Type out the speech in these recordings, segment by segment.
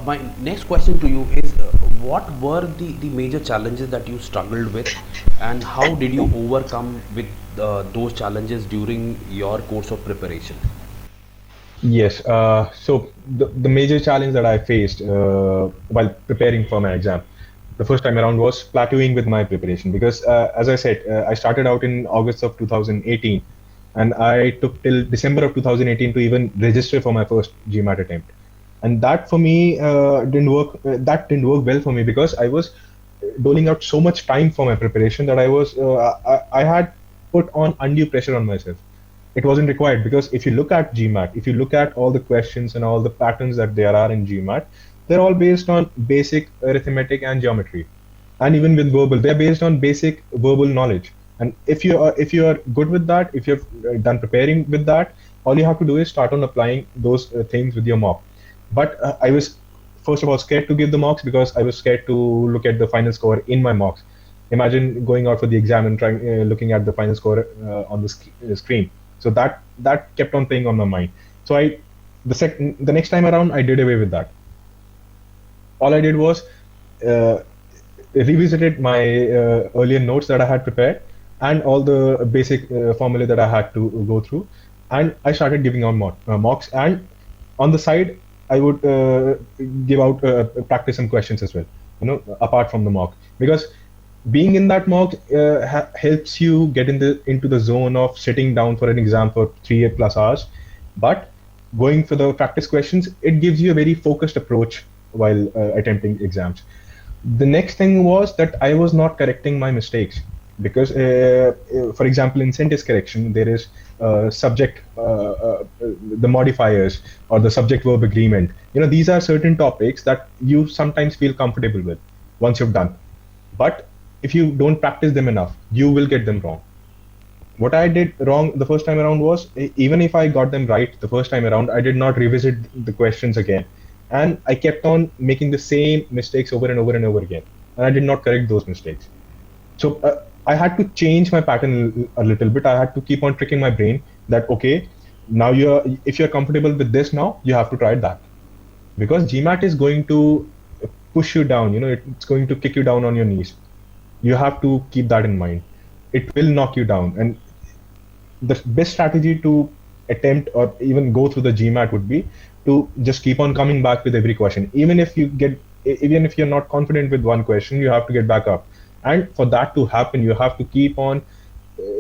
My next question to you is what were the major challenges that you struggled with, and how did you overcome with those challenges during your course of preparation? Yes. So the major challenge that I faced while preparing for my exam the first time around was plateauing with my preparation because, as I said, I started out in August of 2018, and I took till December of 2018 to even register for my first GMAT attempt, and that for me didn't work. That didn't work well for me because I was doling out so much time for my preparation that I had put on undue pressure on myself. It wasn't required because if you look at GMAT, if you look at all the questions and all the patterns that there are in GMAT, they're all based on basic arithmetic and geometry, and even with verbal, they're based on basic verbal knowledge. And if you are good with that, if you've done preparing with that, all you have to do is start on applying those things with your mock. But I was first of all scared to give the mocks because I was scared to look at the final score in my mocks. Imagine going out for the exam and trying looking at the final score on the screen. So that kept on playing on my mind. So the next time around I did away with that. All I did was uh, revisited my earlier notes that I had prepared and all the basic formula that I had to go through, and I started giving out mocks. And on the side, I would give out practice some questions as well. Apart from the mock, because being in that mock helps you get into the zone of sitting down for an exam for 3+ hours. But going for the practice questions, it gives you a very focused approach while attempting exams. The next thing was that I was not correcting my mistakes because, for example, in sentence correction, there is subject, the modifiers or the subject verb agreement. These are certain topics that you sometimes feel comfortable with once you've done. But if you don't practice them enough, you will get them wrong. What I did wrong the first time around was, even if I got them right the first time around, I did not revisit the questions again. And I kept on making the same mistakes over and over and over again. And I did not correct those mistakes. So I had to change my pattern a little bit. I had to keep on tricking my brain that, okay, now if you're comfortable with this now, you have to try that. Because GMAT is going to push you down, it's going to kick you down on your knees. You have to keep that in mind. It will knock you down. And the best strategy to attempt or even go through the GMAT would be to just keep on coming back with every question. Even if you're not confident with one question, you have to get back up. And for that to happen, you have to keep on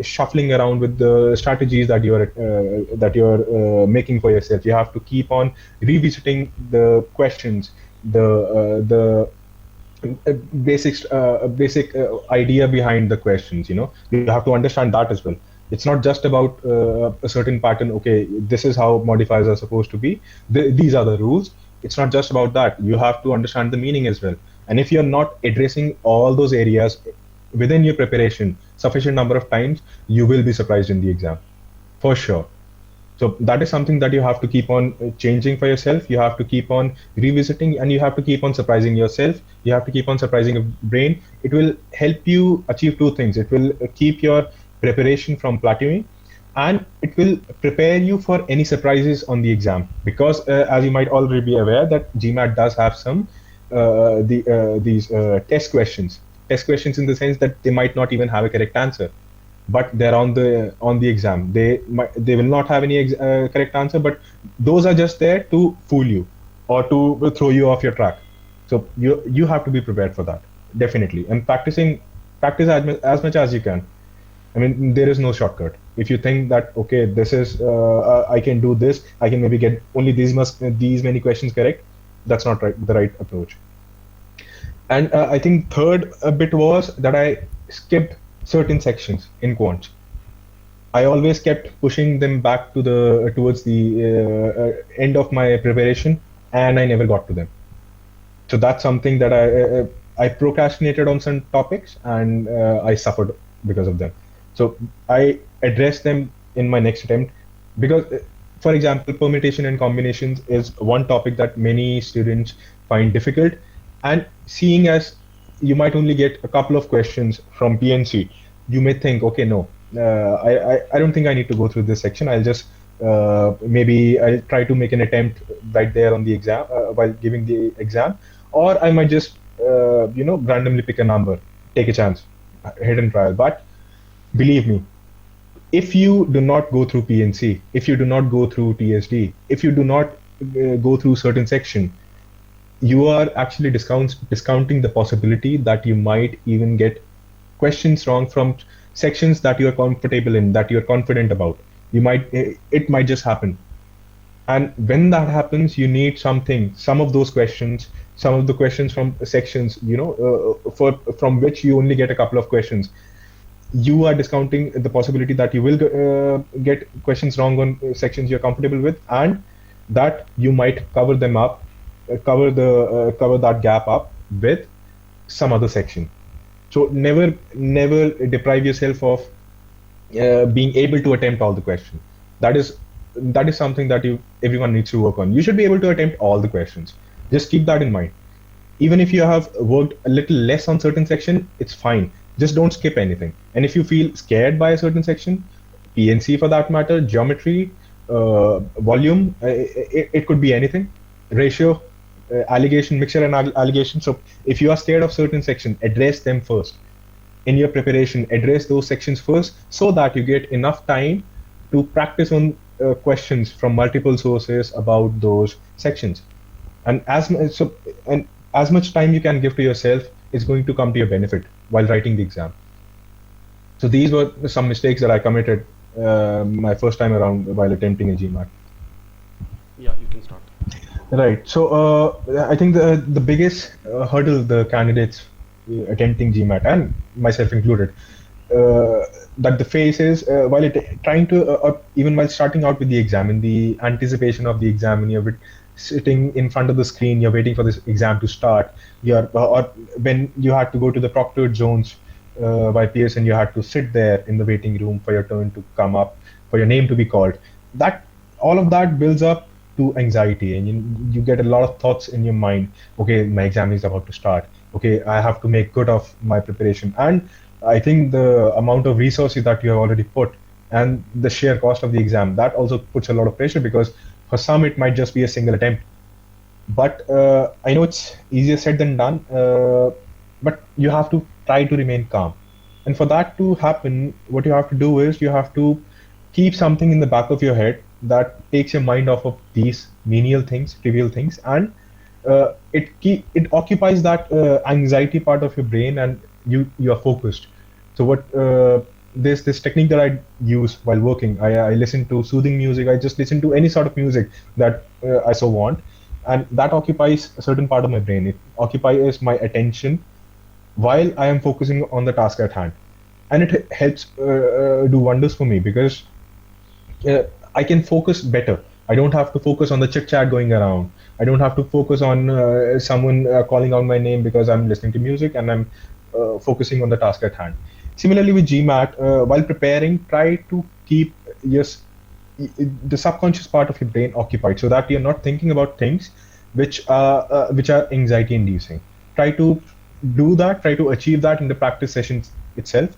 shuffling around with the strategies that you're making for yourself. You have to keep on revisiting the questions, the basic idea behind the questions. You have to understand that as well. It's not just about a certain pattern. Okay, this is how modifiers are supposed to be. These are the rules. It's not just about that. You have to understand the meaning as well. And if you're not addressing all those areas within your preparation sufficient number of times, you will be surprised in the exam, for sure. So that is something that you have to keep on changing for yourself. You have to keep on revisiting, and you have to keep on surprising yourself. You have to keep on surprising your brain. It will help you achieve two things. It will keep your preparation from plateauing, and it will prepare you for any surprises on the exam. Because as you might already be aware, that GMAT does have some these test questions in the sense that they might not even have a correct answer, but they're on the exam. They will not have any correct answer, but those are just there to fool you or to throw you off your track. So you have to be prepared for that, definitely, and practice as much as you can. I mean, there is no shortcut. If you think that, okay, this is I can do this, I can maybe get only these many questions correct, that's not the right approach. And I think third bit was that I skipped certain sections in quants. I always kept pushing them back towards the end of my preparation, and I never got to them. So that's something that I procrastinated on some topics, and I suffered because of them. So I addressed them in my next attempt because, for example, permutation and combinations is one topic that many students find difficult. And seeing as you might only get a couple of questions from PNC, you may think, okay, no, I don't think I need to go through this section. I'll just Maybe I'll try to make an attempt right there on the exam while giving the exam, or I might just randomly pick a number, take a chance, hit and trial. But believe me, if you do not go through PNC, if you do not go through TSD, if you do not go through certain section, you are actually discounting the possibility that you might even get questions wrong from sections that you are comfortable in, that you're confident about. It might just happen. And when that happens, you need some of those questions, some of the questions from sections, from which you only get a couple of questions. You are discounting the possibility that you will get questions wrong on sections you're comfortable with, and that you might cover them up, cover that gap up with some other section. So never deprive yourself of being able to attempt all the questions. That is something that everyone needs to work on. You should be able to attempt all the questions. Just keep that in mind. Even if you have worked a little less on certain section, it's fine. Just don't skip anything. And if you feel scared by a certain section, PNC for that matter, geometry, volume, it could be anything, ratio, allegation, mixture and allegation. So if you are scared of certain section, address them first. In your preparation, address those sections first so that you get enough time to practice on questions from multiple sources about those sections. And as much time you can give to yourself is going to come to your benefit while writing the exam. So these were some mistakes that I committed my first time around while attempting a GMAT. Yeah, you can start. Right. So I think the biggest hurdle the candidates attempting GMAT, and myself included, that the face is while trying to even while starting out with the exam, in the anticipation of the exam, when you're sitting in front of the screen, you're waiting for this exam to start. Or when you had to go to the proctored zones by Pearson, you had to sit there in the waiting room for your turn to come up, for your name to be called. That all of that builds up to anxiety, and you get a lot of thoughts in your mind. Okay, my exam is about to start. Okay, I have to make good of my preparation. And I think the amount of resources that you have already put and the sheer cost of the exam, that also puts a lot of pressure, because for some it might just be a single attempt. But I know it's easier said than done, but you have to try to remain calm. And for that to happen, what you have to do is you have to keep something in the back of your head that takes your mind off of these menial things, trivial things, and it occupies that anxiety part of your brain, and you are focused. So what this technique that I use while working, I listen to soothing music. I just listen to any sort of music that I so want, and that occupies a certain part of my brain. It occupies my attention while I am focusing on the task at hand, and it helps do wonders for me, because I can focus better. I don't have to focus on the chit chat going around. I don't have to focus on someone calling out my name, because I'm listening to music and I'm focusing on the task at hand. Similarly with GMAT, while preparing, try to keep the subconscious part of your brain occupied, so that you're not thinking about things which are anxiety inducing. Try to do that, try to achieve that in the practice sessions itself.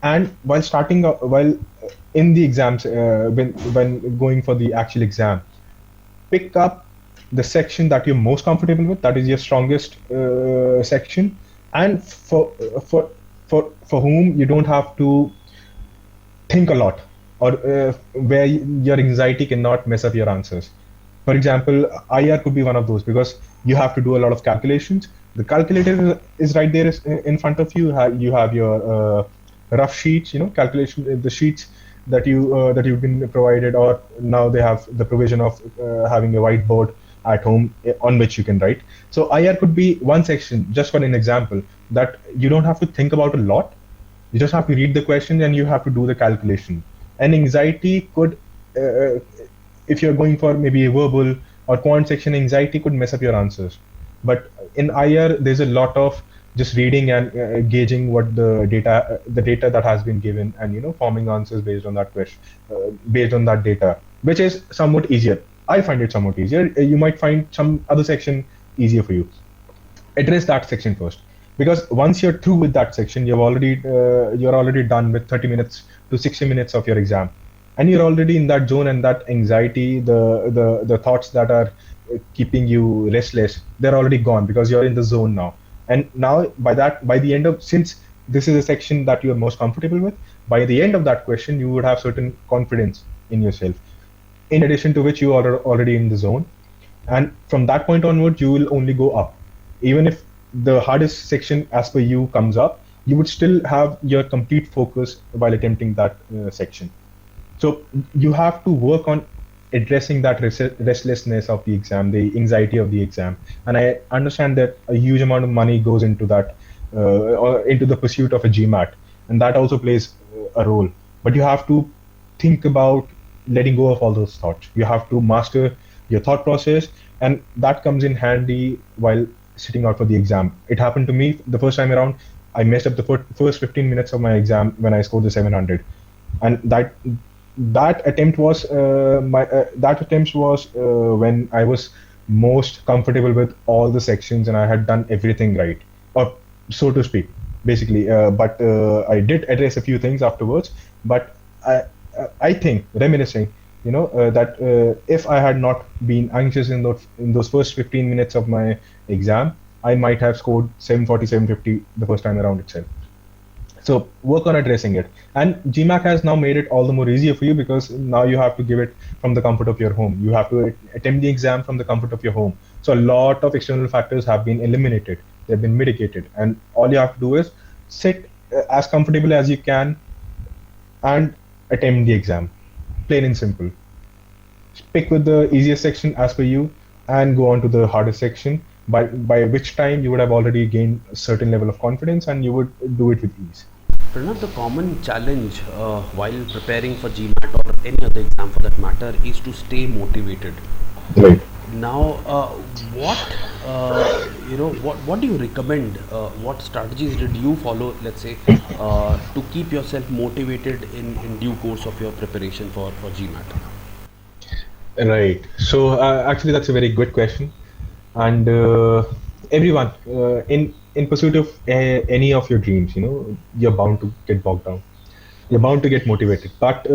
And while in the exams, when going for the actual exam, pick up the section that you're most comfortable with, that is your strongest section, and for whom you don't have to think a lot, or where your anxiety cannot mess up your answers. For example, IR could be one of those, because you have to do a lot of calculations. The calculator is right there in front of you. You have your rough sheets, calculation, the sheets that you've been provided, or now they have the provision of having a whiteboard at home on which you can write. So IR could be one section, just for an example, that you don't have to think about a lot. You just have to read the question and you have to do the calculation. And anxiety could, if you're going for maybe a verbal or quant section, anxiety could mess up your answers. But in IR, there's a lot of just reading and gauging what the data that has been given, and forming answers based on that question, based on that data, which is somewhat easier. I find it somewhat easier. You might find some other section easier for you. Address that section first, because once you're through with that section, you're already done with 30 minutes to 60 minutes of your exam. and you're already in that zone, and that anxiety, the thoughts that are keeping you restless, they're already gone because you're in the zone now. And now by the end of, since this is a section that you're most comfortable with, by the end of that question you would have certain confidence in yourself, in addition to which you are already in the zone. And from that point onward you will only go up. Even if the hardest section as per you comes up, you would still have your complete focus while attempting that section. So you have to work on addressing that restlessness of the exam, the anxiety of the exam. And I understand that a huge amount of money goes into that, or into the pursuit of a GMAT, and that also plays a role. But you have to think about letting go of all those thoughts. You have to master your thought process, and that comes in handy while sitting out for the exam. It happened to me the first time around. I messed up the first 15 minutes of my exam when I scored the 700, and that attempt was when I was most comfortable with all the sections and I had done everything right, or so to speak, basically. But I did address a few things afterwards. But I think, reminiscing, that if I had not been anxious in those first 15 minutes of my exam, I might have scored 740, 750 the first time around itself. So work on addressing it. And GMAC has now made it all the more easier for you, because now you have to give it from the comfort of your home. You have to attempt the exam from the comfort of your home. So a lot of external factors have been eliminated. They've been mitigated. And all you have to do is sit as comfortable as you can and attempt the exam. Plain and simple. Pick with the easiest section as per you and go on to the hardest section, by which time you would have already gained a certain level of confidence and you would do it with ease. Pranav, the common challenge while preparing for GMAT or any other exam for that matter is to stay motivated. Right. Now, what do you recommend? What strategies did you follow, let's say, to keep yourself motivated in due course of your preparation for GMAT? Right. So actually, that's a very good question, and everyone in pursuit of any of your dreams, you're bound to get bogged down. You're bound to get motivated. But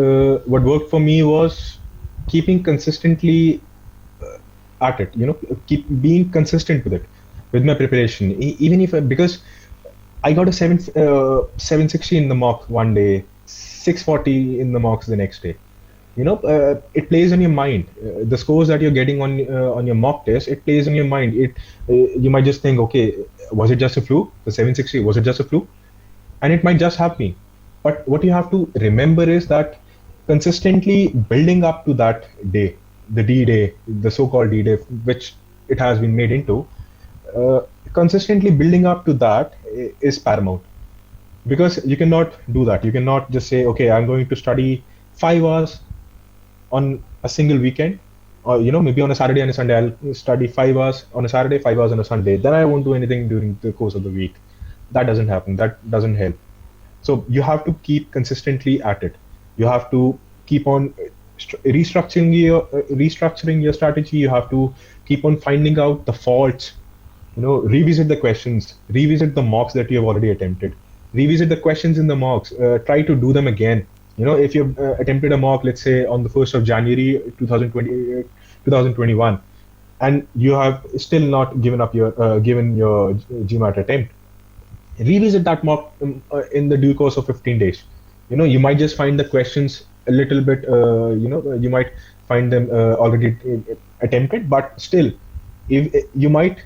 what worked for me was keeping consistently at it. Keep being consistent with it, with my preparation. Even if because I got a 760 in the mock one day, 640 in the mocks the next day. It plays on your mind. The scores that you're getting on your mock test, it plays on your mind. You might just think, okay, was it just a fluke? The 760, was it just a fluke? And it might just have been. But what you have to remember is that consistently building up to that day, the D-Day, the so-called D-Day, which it has been made into, consistently building up to that is paramount. Because you cannot do that. You cannot just say, okay, I'm going to study 5 hours on a single weekend, or maybe on a Saturday and a Sunday. I'll study 5 hours on a Saturday, 5 hours on a Sunday. Then I won't do anything during the course of the week. That doesn't happen. That doesn't help. So you have to keep consistently at it. You have to keep on restructuring your strategy. You have to keep on finding out the faults. Revisit the questions, revisit the mocks that you have already attempted, revisit the questions in the mocks, try to do them again. If you've attempted a mock, let's say on the 1st of January 2021, and you have still not given your GMAT attempt, revisit that mock in the due course of 15 days. You might just find the questions a little bit, you might find them already attempted, but still, if you might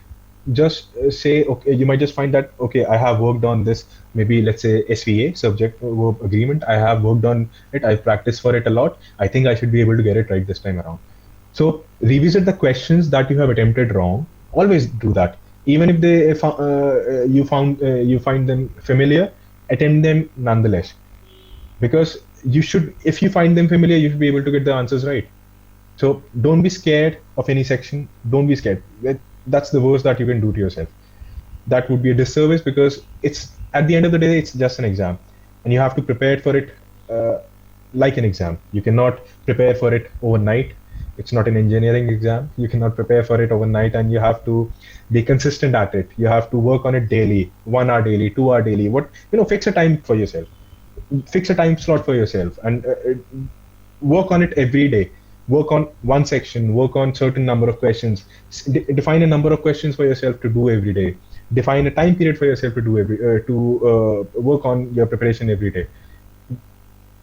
just say, okay, you might just find that, okay, I have worked on this, maybe let's say SVA, subject verb agreement. I have worked on it. I've practiced for it a lot. I think I should be able to get it right this time around. So revisit the questions that you have attempted wrong. Always do that. Even if you find them familiar, attempt them nonetheless. Because if you find them familiar, you should be able to get the answers right. So don't be scared of any section. Don't be scared. That's the worst that you can do to yourself. That would be a disservice, because it's, at the end of the day, it's just an exam, and you have to prepare for it like an exam. You cannot prepare for it overnight. It's not an engineering exam. You cannot prepare for it overnight, and you have to be consistent at it. You have to work on it daily, 1 hour daily, 2 hour daily. Fix a time for yourself. Fix a time slot for yourself, and work on it every day. Work on one section, work on certain number of questions. Define a number of questions for yourself to do every day. Define a time period for yourself to do work on your preparation every day.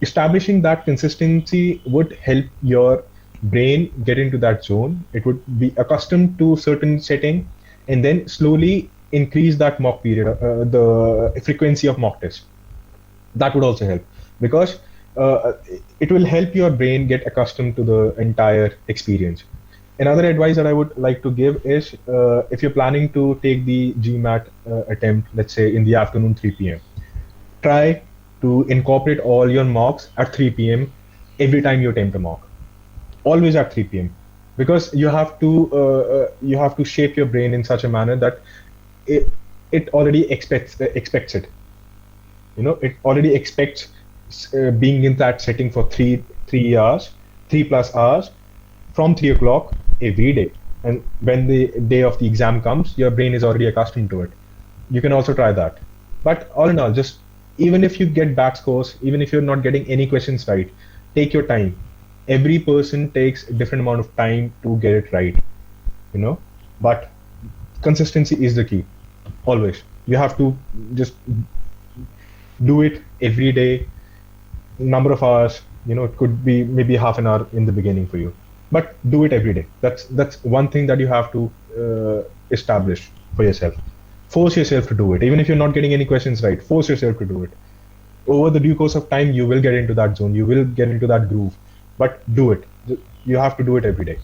Establishing that consistency would help your brain get into that zone. It would be accustomed to certain setting, and then slowly increase that mock period, the frequency of mock test. That would also help, because uh, it will help your brain get accustomed to the entire experience. Another advice that I would like to give is, if you're planning to take the GMAT attempt, let's say in the afternoon 3 p.m., try to incorporate all your mocks at 3 p.m. every time you attempt a mock. Always at 3 p.m. Because you have to shape your brain in such a manner that it already expects it. You know, it already expects being in that setting for 3 hours, 3+ hours, from 3 o'clock every day. And when the day of the exam comes, your brain is already accustomed to it. You can also try that. But all in all, just even if you get bad scores, even if you're not getting any questions right, take your time. Every person takes a different amount of time to get it right, you know. But consistency is the key. Always. You have to just do it every day, number of hours. You know, it could be maybe half an hour in the beginning for you, but do it every day. That's one thing that you have to establish for yourself. Force yourself to do it, even if you're not getting any questions right. Force yourself to do it. Over the due course of time, you will get into that zone. You will get into that groove. But do it. You have to do it every day.